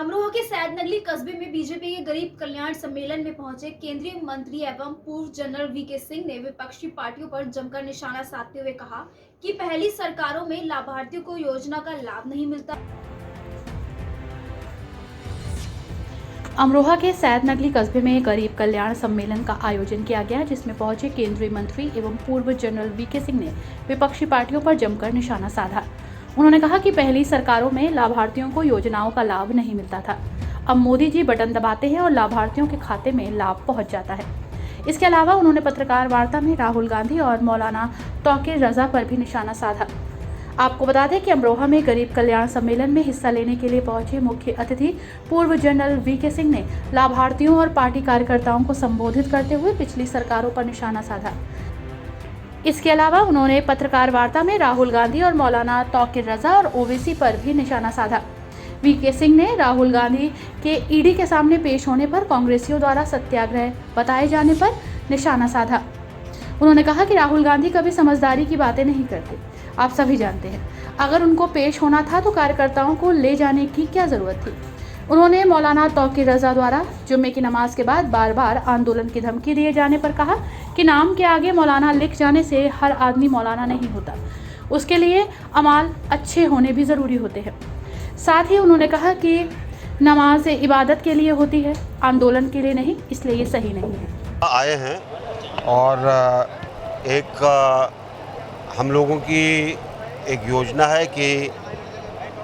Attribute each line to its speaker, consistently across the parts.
Speaker 1: अमरोहा के सैदनगली कस्बे में बीजेपी के गरीब कल्याण सम्मेलन में पहुंचे केंद्रीय मंत्री एवं पूर्व जनरल वीके सिंह ने विपक्षी पार्टियों पर जमकर निशाना साधते हुए कहा कि पहली सरकारों में लाभार्थियों को योजना का लाभ नहीं मिलता।
Speaker 2: अमरोहा के सैदनगली कस्बे में गरीब कल्याण सम्मेलन का आयोजन किया गया, जिसमें पहुंचे केंद्रीय मंत्री एवं पूर्व जनरल वीके सिंह ने विपक्षी पार्टियों पर जमकर निशाना साधा। उन्होंने कहा कि पहली सरकारों में लाभार्थियों को योजनाओं का लाभ नहीं मिलता था। अब मोदी जी बटन दबाते हैं और लाभार्थियों के खाते में लाभ पहुंच जाता है। इसके अलावा उन्होंने पत्रकार वार्ता में राहुल गांधी और मौलाना तौकीर रजा पर भी निशाना साधा। आपको बता दें कि अमरोहा में गरीब कल्याण सम्मेलन में हिस्सा लेने के लिए पहुंचे मुख्य अतिथि पूर्व जनरल वीके सिंह ने लाभार्थियों और पार्टी कार्यकर्ताओं को संबोधित करते हुए पिछली सरकारों पर निशाना साधा। इसके अलावा उन्होंने पत्रकार वार्ता में राहुल गांधी और मौलाना तौकीर रजा और ओवैसी पर भी निशाना साधा। वीके सिंह ने राहुल गांधी के ईडी के सामने पेश होने पर कांग्रेसियों द्वारा सत्याग्रह बताए जाने पर निशाना साधा। उन्होंने कहा कि राहुल गांधी कभी समझदारी की बातें नहीं करते, आप सभी जानते हैं। अगर उनको पेश होना था तो कार्यकर्ताओं को ले जाने की क्या जरूरत थी। उन्होंने मौलाना तौकीर रजा द्वारा जुम्मे की नमाज के बाद बार बार आंदोलन की धमकी दिए जाने पर कहा कि नाम के आगे मौलाना लिख जाने से हर आदमी मौलाना नहीं होता, उसके लिए अमाल अच्छे होने भी ज़रूरी होते हैं। साथ ही उन्होंने कहा कि नमाज इबादत के लिए होती है, आंदोलन के लिए नहीं, इसलिए ये सही नहीं है।
Speaker 3: आए हैं और एक हम लोगों की एक योजना है कि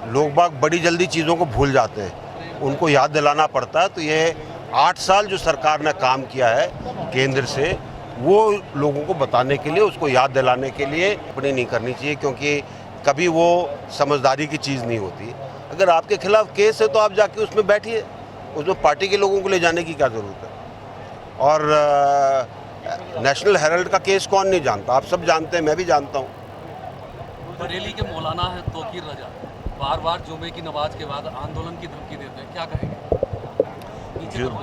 Speaker 3: लोग बाग बड़ी जल्दी चीज़ों को भूल जाते हैं, उनको याद दिलाना पड़ता है। तो ये 8 साल जो सरकार ने काम किया है केंद्र से, वो लोगों को बताने के लिए, उसको याद दिलाने के लिए टिप्पणी नहीं करनी चाहिए, क्योंकि कभी वो समझदारी की चीज़ नहीं होती। अगर आपके खिलाफ केस है तो आप जाके उसमें बैठिए, उसमें पार्टी के लोगों को ले जाने की क्या ज़रूरत है। और नेशनल हेराल्ड का केस कौन नहीं जानता, आप सब जानते हैं, मैं भी जानता हूँ।
Speaker 4: बरेली के मौलाना है तौकीर रजा, बार बार जुम्मे की नमाज के बाद आंदोलन की धमकी देते हैं, क्या कहेंगे?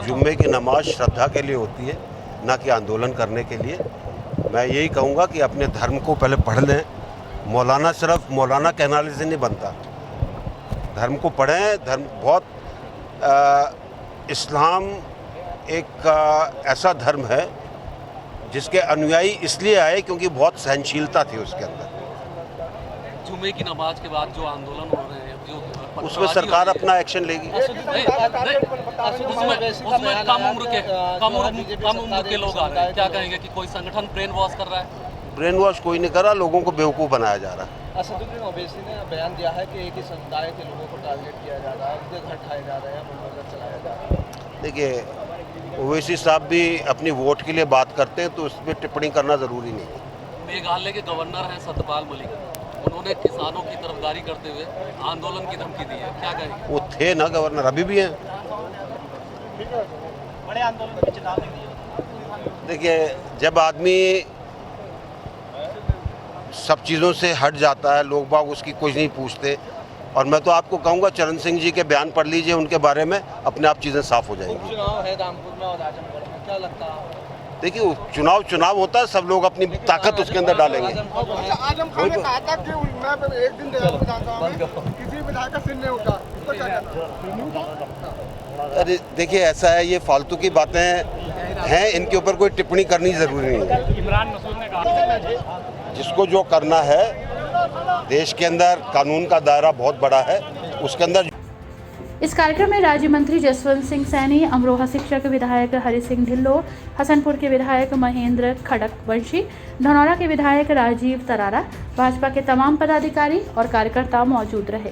Speaker 3: जुम्मे की नमाज श्रद्धा के लिए होती है, ना कि आंदोलन करने के लिए। मैं यही कहूँगा कि अपने धर्म को पहले पढ़ लें। मौलाना सिर्फ मौलाना कहनाने से नहीं बनता, धर्म को पढ़ें। धर्म बहुत इस्लाम एक ऐसा धर्म है जिसके अनुयायी इसलिए आए क्योंकि बहुत सहनशीलता थी उसके अंदर।
Speaker 4: जुम्मे की नमाज के बाद जो आंदोलन हो रहे हैं, जो
Speaker 3: उसमें सरकार अपना एक्शन लेगी।
Speaker 4: उसमें कम उम्र के लोग आ रहे हैं, क्या कहेंगे कि कोई संगठन ब्रेन वॉश कर रहा है?
Speaker 3: ब्रेन वॉश कोई नहीं कर रहा, लोगों को बेवकूफ़ बनाया जा रहा है।
Speaker 5: असदुद्दीन ओवैसी ने बयान दिया है कि एक ही समुदाय के लोगों को टारगेट किया जा रहा है, उनके घर खाए जा रहे हैं, बुलडोजर चलाया जा रहा है।
Speaker 3: देखिए, ओवैसी साहब भी अपनी वोट के लिए बात करते हैं, तो उस पर टिप्पणी करना ज़रूरी नहीं है।
Speaker 4: मेघालय के गवर्नर हैं सत्यपाल मलिक, उन्होंने किसानों की तरफदारी करते हुए आंदोलन की धमकी दी है, क्या कहेंगे?
Speaker 3: वो थे ना गवर्नर, अभी भी हैं।
Speaker 5: बड़े आंदोलन की चेतावनी दी।
Speaker 3: देखिए, जब आदमी सब चीज़ों से हट जाता है, लोग बाग उसकी कुछ नहीं पूछते। और मैं तो आपको कहूँगा चरण सिंह जी के बयान पढ़ लीजिए, उनके बारे में अपने आप चीज़ें साफ हो जाएंगी।
Speaker 5: चुनाव है रामपुर में और आजमगढ़ में, क्या लगता है?
Speaker 3: देखिए, चुनाव होता है, सब लोग अपनी ताकत उसके अंदर डालेंगे।
Speaker 6: आजम खान ने कहा था कि मैं एक दिन गया विधानसभा में, किसी विधायक का सिर नहीं उठा, उसको क्या कहना?
Speaker 3: अरे देखिए, ऐसा है, ये फालतू की बातें हैं, इनके ऊपर कोई टिप्पणी करनी ज़रूरी नहीं है।
Speaker 5: इमरान मसूद ने कहा
Speaker 3: जिसको जो करना है, देश के अंदर कानून का दायरा बहुत बड़ा है, उसके अंदर।
Speaker 2: इस कार्यक्रम में राज्य मंत्री जसवंत सिंह सैनी, अमरोहा शिक्षक विधायक हरि सिंह ढिल्लो, हसनपुर के विधायक महेंद्र खड़कवंशी, धनौरा के विधायक राजीव तरारा, भाजपा के तमाम पदाधिकारी और कार्यकर्ता मौजूद रहे।